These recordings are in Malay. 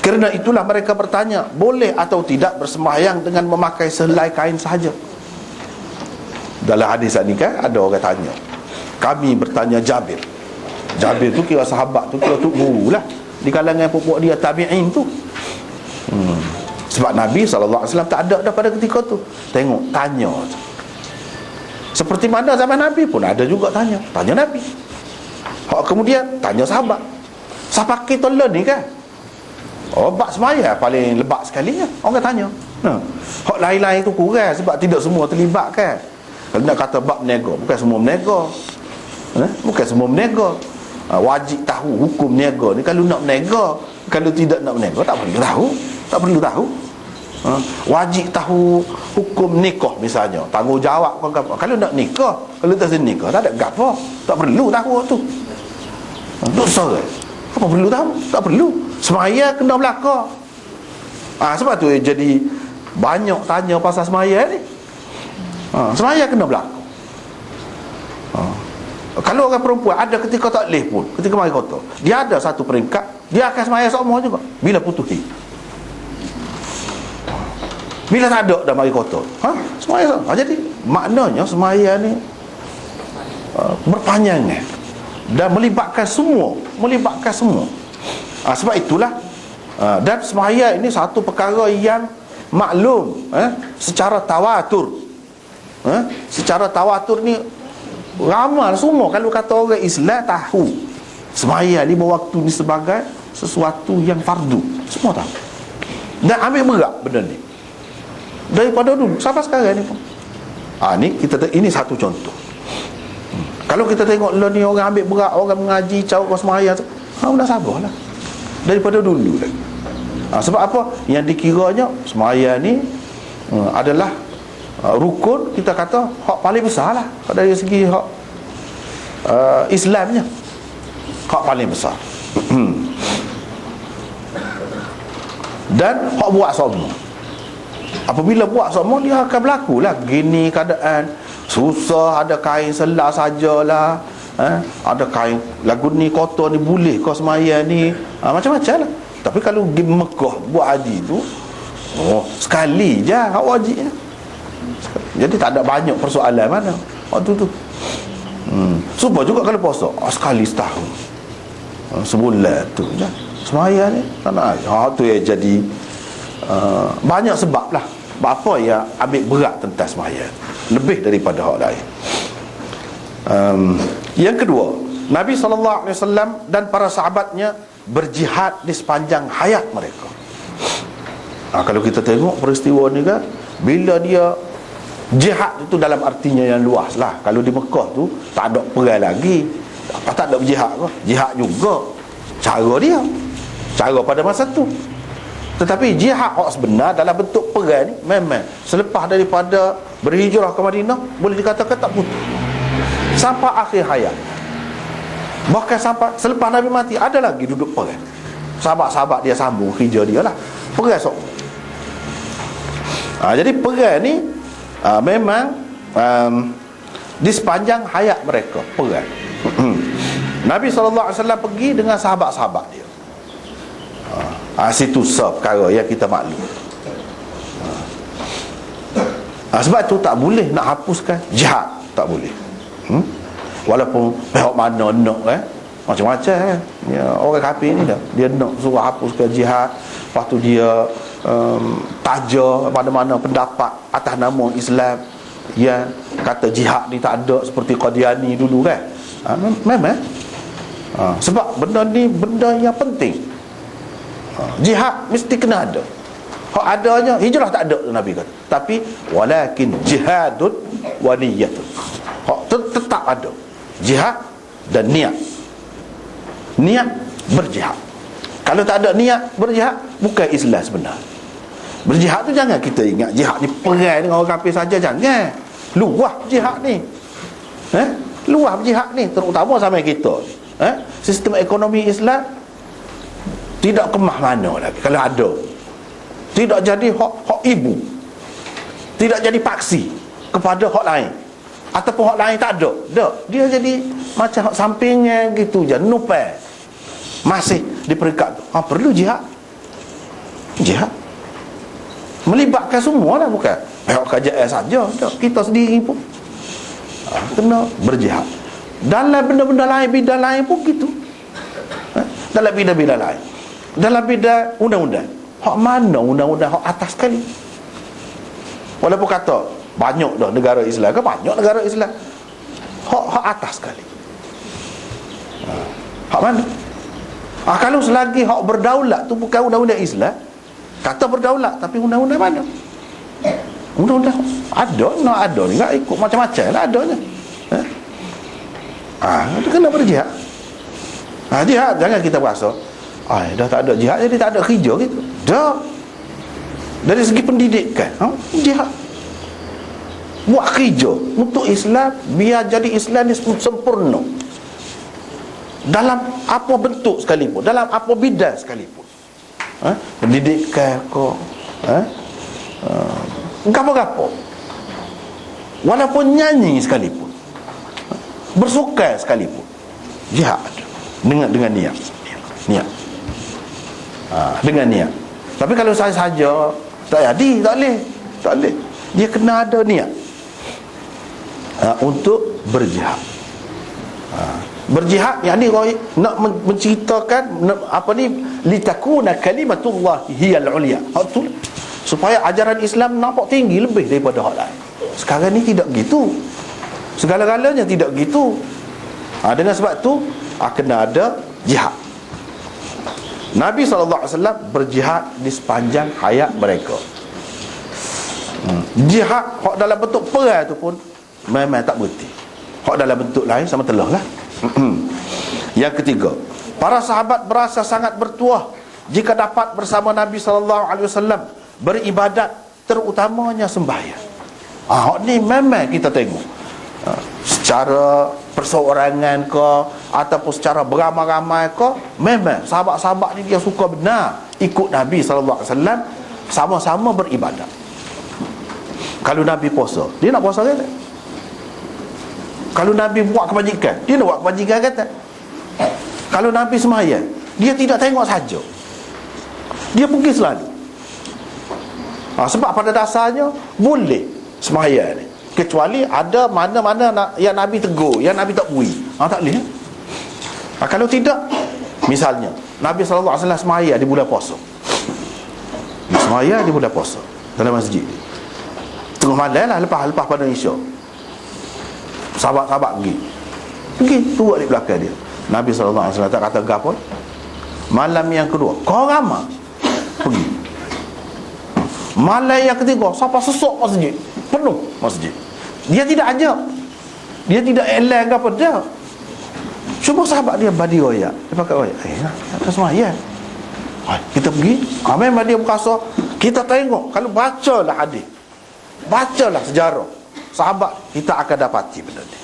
Kerana itulah mereka bertanya, boleh atau tidak bersembahyang dengan memakai sehelai kain sahaja. Dalam hadis ni kan ada orang tanya, kami bertanya Jabir. Jabir tu kira sahabat tu, kira tu guru lah di kalangan pupuk dia tabi'in tu. Sebab Nabi SAW tak ada dah pada ketika tu. Tengok, tanya tu. Seperti mana zaman Nabi pun ada juga tanya Nabi. Kemudian tanya sahabat. Siapa kita ni kan? Bab semaya paling lebat sekali kan? Orang tanya. Hak lain-lain tu kurang sebab tidak semua terlibat kan. Kalau nak kata bab menega, bukan semua menega. Bukan semua menega. Wajib tahu hukum menega ni kalau nak menega. Kalau tidak nak menega tak perlu tahu. Tak perlu tahu. Wajib tahu hukum nikah misalnya, tanggungjawab kau apa. Kalau nak nikah, kalau tak nikah tak ada gapo, tak perlu tahu tu. Dosa ke? Apa perlu tahu? Tak perlu. Semaya kena belaka. Sebab tu jadi banyak tanya pasal semaya ni. Semaya kena belaka. Kalau orang perempuan ada ketika tak leh pun, ketika mari kota, dia ada satu peringkat, dia akan semaya semua juga bila putus. Bila tak ada dah mari kota, semaya. Jadi maknanya semaya ni berpanjangnya dan melibatkan semua. Sebab itulah dan semaya ini satu perkara yang maklum secara tawatur. Secara tawatur ni ramal semua. Kalau kata orang Islam tahu semaya 5 waktu ni sebagai sesuatu yang fardu, semua tahu dan ambil berat benda ni daripada dulu sampai sekarang ni pun. Ini satu contoh. Kalau kita tengok ni orang ambil berat, orang mengaji cara sembahyang, dah sabarlah daripada dulu lagi. Sebab apa? Yang dikiranya sembahyang ni adalah rukun, kita kata hak paling besar lah dari segi hak Islamnya, hak paling besar. Dan hak buat semua. Apabila buat semua, dia akan berlaku lah gini keadaan susah, ada kain selah sajalah, ada kain lagu ni kotor ni, boleh kau semaya ni, macam-macam lah. Tapi kalau di Mekah buat haji tu, sekali je hak wajibnya. Jadi tak ada banyak persoalan mana waktu tu. Supaya juga kalau puasa, sekali setahun, sebulan tu je semaya ni tak nak. Tu yang jadi banyak sebab lah apa yang ambil berat tentang sembahyang lebih daripada hal lain. Yang kedua, Nabi SAW dan para sahabatnya berjihad di sepanjang hayat mereka. Kalau kita tengok peristiwa ni kan, bila dia jihad itu dalam artinya yang luas lah. Kalau di Mekah tu tak ada perang lagi, apa tak ada berjihad ke? Jihad juga cara pada masa tu. Tetapi jihad hak sebenar dalam bentuk perang ni memang selepas daripada berhijrah ke Madinah, boleh dikatakan tak putus sampai akhir hayat. Bahkan sampai selepas Nabi mati ada lagi duduk perang. Sahabat-sahabat dia sambung hijrah dia lah, perang sok. Jadi perang ni memang di sepanjang hayat mereka perang. Nabi SAW pergi dengan sahabat-sahabat dia. Situ perkara yang kita maklum. Sebab tu tak boleh nak hapuskan jihad, tak boleh. Walaupun pihak mana nak macam-macam ya, orang kafir ni dah, dia nak suruh hapuskan jihad. Lepas tu dia taja mana-mana pendapat atas nama Islam yang kata jihad ni tak ada, seperti Qadiani dulu kan. Memang sebab benda ni benda yang penting. Jihad mesti kena ada. Hak adanya hijrah tak ada, Nabi kata. Tapi walakin jihadun wa niyyatun. Hak tetap ada jihad dan niat. Niat berjihad. Kalau tak ada niat berjihad, bukan Islam sebenar. Berjihad tu jangan kita ingat jihad ni perang dengan orang kafir saja, jangan. Luah jihad ni. Luah jihad ni terutama sama kita. Sistem ekonomi Islam tidak kemah mana lagi kalau ada. Tidak jadi hak ibu, tidak jadi paksi kepada hak lain, ataupun hak lain tak ada. Dia jadi macam hak sampingnya gitu je, nupai. Masih di peringkat tu perlu jihad. Jihad melibatkan semua lah, bukan pihak kerajaan saja, kita sendiri pun kena berjihad. Dalam benda-benda lain, bidang lain pun gitu. Dalam bidang-bidang lain, dalam bidang undang-undang, hak mana undang-undang hak atas sekali? Walaupun kata banyak dah negara Islam, ke banyak negara Islam, hak atas sekali. Hak mana? Kalau selagi hak berdaulat tu bukan undang-undang Islam, kata berdaulat, tapi undang-undang mana? Undang-undang ada ni, tak ikut macam-macam lah adanya. Itu kena berjihad. Jihad, jangan kita berasa dah tak ada jihad jadi tak ada kerja gitu. Dah. Dari segi pendidikan, jihad, buat kerja untuk Islam, biar jadi Islam ni sempurna dalam apa bentuk sekalipun, dalam apa bidang sekalipun. Pendidikan kau, gapo-gapo, walaupun nyanyi sekalipun, bersukan sekalipun, jihad dengan niat. Dengan niat. Tapi kalau saya saja tak jadi, tak boleh. Dia kena ada niat untuk berjihad. Berjihad yang ni nak menceritakan apa ni, litakuna kalimatullah hiyal ulia, supaya ajaran Islam nampak tinggi lebih daripada hak lain. Sekarang ni tidak gitu, segala-galanya tidak gitu. Dengan sebab tu kena ada jihad. Nabi SAW berjihad di sepanjang hayat mereka. Jihad hak dalam bentuk perang tu pun memang tak berhenti. Hak dalam bentuk lain sama telah lah. Yang ketiga, para sahabat berasa sangat bertuah jika dapat bersama Nabi SAW beribadat, terutamanya sembahyang. Hak ni memang kita tengok, secara perseorangan ke ataupun secara beramai-ramai ke, memang sahabat-sahabat ni dia suka benar ikut Nabi SAW, sama-sama beribadat. Kalau Nabi puasa, dia nak puasa kata. Kalau Nabi buat kebajikan, dia nak buat kebajikan kata. Kalau Nabi sembahyang, dia tidak tengok saja, dia pergi selalu. Sebab pada dasarnya boleh sembahyang ni, kecuali ada mana-mana yang Nabi tegur, yang Nabi tak bui, tak boleh. Kalau tidak, misalnya Nabi SAW sembahyang di bulan puasa, sembahyang di bulan puasa dalam masjid, tengah malam lah, lepas pada Isyak, sahabat-sahabat pergi turut di belakang dia. Nabi SAW tak kata apa. Malam yang kedua, kau ramai pergi. Malam yang ketiga, sampai sesok masjid, penuh masjid. Dia tidak ajak, dia tidak elang apa dah. Cuma sahabat dia badi royak, dia pakai royak, tak sembahyang. Kita pergi, memang dia berkasa. Kita tengok, kalau bacalah hadis, bacalah sejarah sahabat, kita akan dapati benda ni.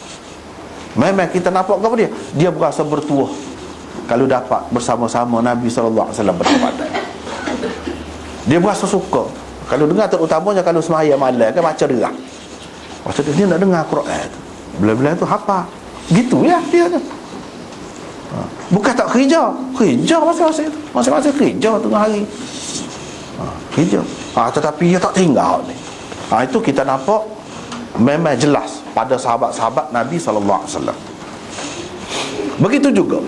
Memang kita nampak kepada dia, dia berasa bertuah kalau dapat bersama-sama Nabi SAW beribadat. Dia berasa suka kalau dengar, terutamanya kalau sembahyang malam kan, baca derang, dia nak dengar Quran tu, bila-bila tu hafal gitu ya dia tu. Bukan tak kerja masing-masing kerja tengah hari, kerja, tetapi dia tak tinggal ni. Itu kita nampak memang jelas pada sahabat-sahabat Nabi SAW. Begitu juga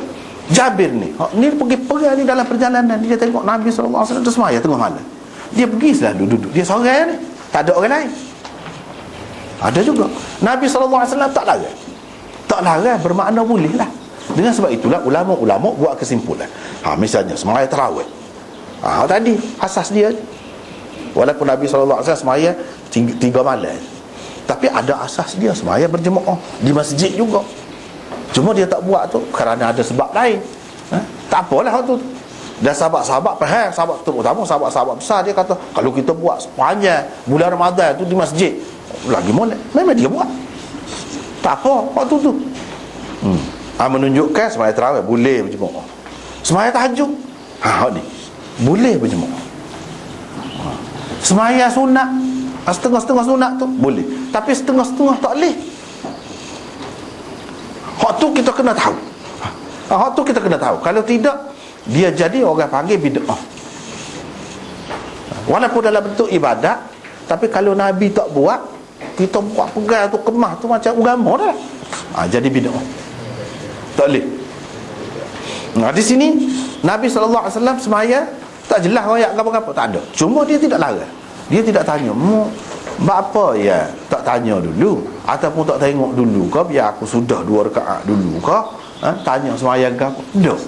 Jabir ni pergi perang ni, dalam perjalanan dia tengok Nabi SAW tersemayang tengah malam, dia pergi selalu duduk, dia seorang ni, tak ada orang lain. Ada juga Nabi SAW tak larang, bermakna boleh lah. Dengan sebab itulah ulama-ulama buat kesimpulan, misalnya semayang tarawih, tadi asas dia, walaupun Nabi SAW semayang 3 malam, tapi ada asas dia semayang berjemaah di masjid juga. Cuma dia tak buat tu kerana ada sebab lain. Tak apalah tu. Dan sahabat-sahabat faham, sahabat terutama sahabat-sahabat besar, dia kata kalau kita buat sepanjang bulan Ramadan tu di masjid lagi molek, memang dia buat. Tak apa waktu tu. Menunjukkan semayang tarawih boleh berjemaah. Semayang tahajud, ni boleh berjemaah. Semayang sunat, setengah-setengah sunat tu boleh, tapi setengah-setengah tak boleh. Hak tu kita kena tahu. Hak tu kita kena tahu. Kalau tidak, dia jadi orang panggil bid'ah. Walaupun dalam bentuk ibadat, tapi kalau Nabi tak buat, kita buat pegang tu, kemah tu macam agama dah. Jadi bid'ah. Tak boleh. Di sini Nabi SAW semaya tak jelas royak apa-apa, tak ada. Cuma dia tidak larang. Dia tidak tanya, apa ya tak tanya dulu, ataupun tak tengok dulu ke, biar aku sudah 2 rakaat dulu ke, tanya semaya ke apa. Tak.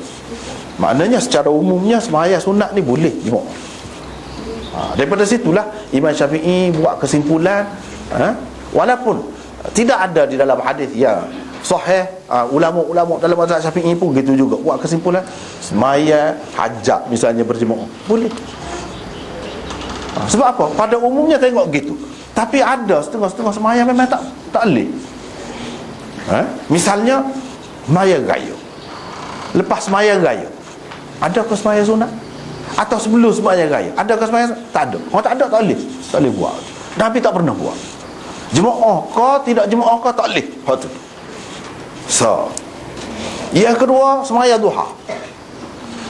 Maknanya secara umumnya semaya sunat ni boleh jemaah. Daripada situlah Imam Syafi'i buat kesimpulan, walaupun tidak ada di dalam hadis yang sahih, ulama-ulama dalam mazhab Syafi'i pun gitu juga buat kesimpulan semaya hajat misalnya berjemaah boleh. Sebab apa? Pada umumnya tengok gitu. Tapi ada setengah-setengah semaya memang tak boleh. Misalnya semaya raya, lepas semaya raya, adakah semaya sunat? Atau sebelum semaya raya, adakah semaya sunat? Tak ada. Kalau tak ada, tak boleh buat. Nabi tak pernah buat. Jemaah ke tidak jemaah ke tak boleh. Itu. So, yang kedua, semaya duha.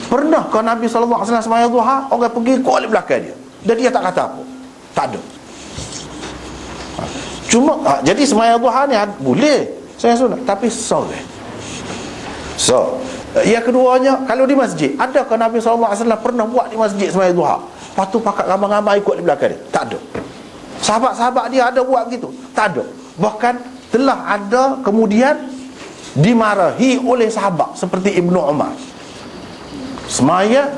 Pernahkah Nabi SAW semaya duha, orang pergi kuat di belakang dia dan dia tak kata apa? Tak ada. Cuma jadi semaya duha ni boleh saya sunat, tapi sore. So, yang keduanya, kalau di masjid, adakah Nabi SAW pernah buat di masjid semaya duha? Lepas tu pakat ramai-ramai ikut di belakang dia? Tak ada. Sahabat-sahabat dia ada buat gitu? Tak ada. Bahkan telah ada kemudian dimarahi oleh sahabat seperti Ibnu Umar, semaya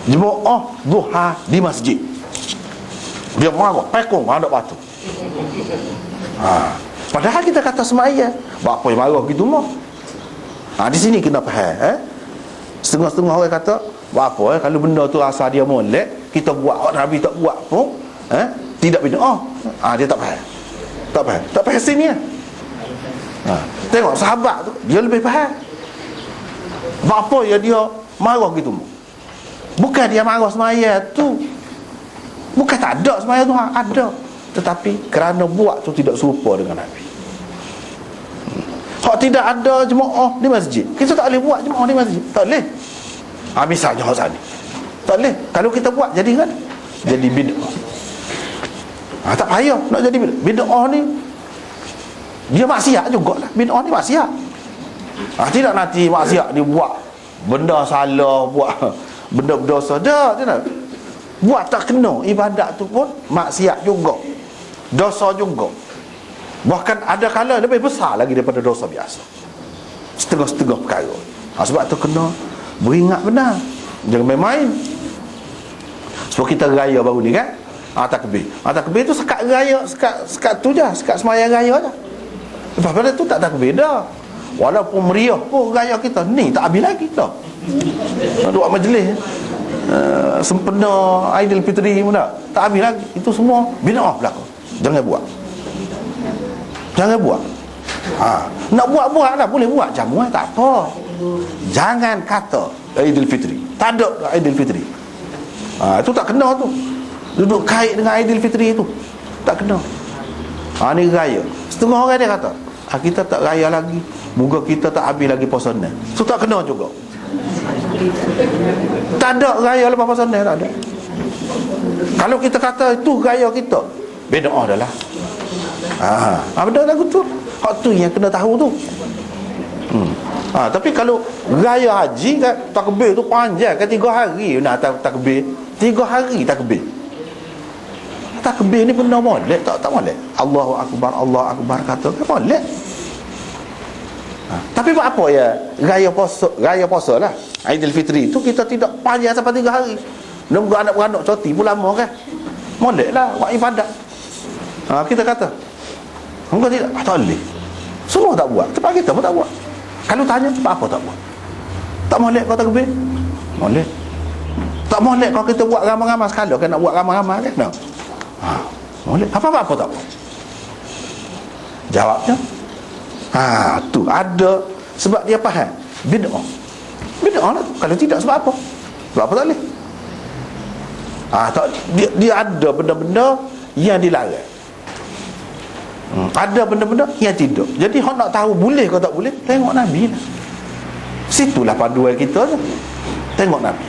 jemaah duha di masjid, dia marah, pekong ada batu. Padahal kita kata semaya, apa yang marah gitu mah. Di sini kena faham. Setengah-setengah orang kata, apa kalau benda tu asal dia molek, kita buat, Nabi tak buat pun tidak bid'ah. Dia tak faham. Tak faham sini ya. Tengok sahabat tu, dia lebih faham. Apa ya dia marah gitu. Bukan dia marah semaya tu, bukan tak ada semaya tu, ada. Tetapi kerana buat tu tidak serupa dengan Nabi. Kalau tidak ada jemaah di masjid, kita tak boleh buat jemaah di masjid. Tak boleh. Misalnya hak sana, tak boleh. Kalau kita buat jadi kan, jadi bid'ah. Tak payah nak jadi bid'ah. Bid'ah ni dia maksiat jugalah. Bid'ah ni maksiat. Tidak nanti maksiat dia buat benda salah, buat benda berdosa. Tidak. Buat tak kena ibadat tu pun maksiat juga, dosa juga. Bahkan ada kala lebih besar lagi daripada dosa biasa. Setengah-setengah perkara. Sebab tu kena beringat benar. Jangan main-main. Sebab kita raya baru ni kan, takbir. Takbir tu sekat raya, sekat tu je, sekat sembahyang raya je. Lepas pada tu tak takbir dah. Walaupun meriah pun raya kita ni tak habis lagi dah. Buat majlis sempena Aidilfitri pun tak habis lagi. Itu semua bid'ah berlaku. Jangan buat. Nak buat lah, boleh buat jamuan tak apa. Jangan kata Aidilfitri. Tak ada Aidilfitri. Itu tak kena tu. Duduk kait dengan Aidilfitri itu tak kena. Ni raya. Setengah orang dia kata, kita tak raya lagi, moga kita tak habis lagi puasa ni. Itu tak kena juga. Tak ada raya lepas puasa ni, tak ada. Kalau kita kata itu raya kita, bid'ah dah lah. Benda lagu tu, hak tu yang kena tahu tu. Tapi kalau raya haji kan, takbir tu panjang kan, 3 hari nak takbir, 3 hari takbir. Takbir ni benda molek, tak molek. Allahu Akbar kata kan molek. Tapi buat apa ya raya puasa lah, Aidilfitri tu kita tidak panjang sampai 3 hari. Nunggu anak-anak cuti pun lama kan, molek lah buat ibadat. Kita kata engkau tidak, tak boleh. Semua tak buat, tempat kita pun tak buat. Kalau tanya, apa tak buat? Tak molek kau takbir? Molek. Tak molek kalau kita buat ramai-ramai sekali, kan nak buat ramai-ramai kan? No. Molek. Apa-apa tak buat? Jawabnya, tu ada sebab dia faham bid'ah. Bid'ah lah. Kalau tidak sebab apa? Sebab apa tak boleh? Dia ada benda-benda yang dilarang. Ada benda-benda yang tidak. Jadi hak nak tahu boleh ke tak boleh, tengok Nabi lah. Situlah panduan kita tu. Tengok Nabi.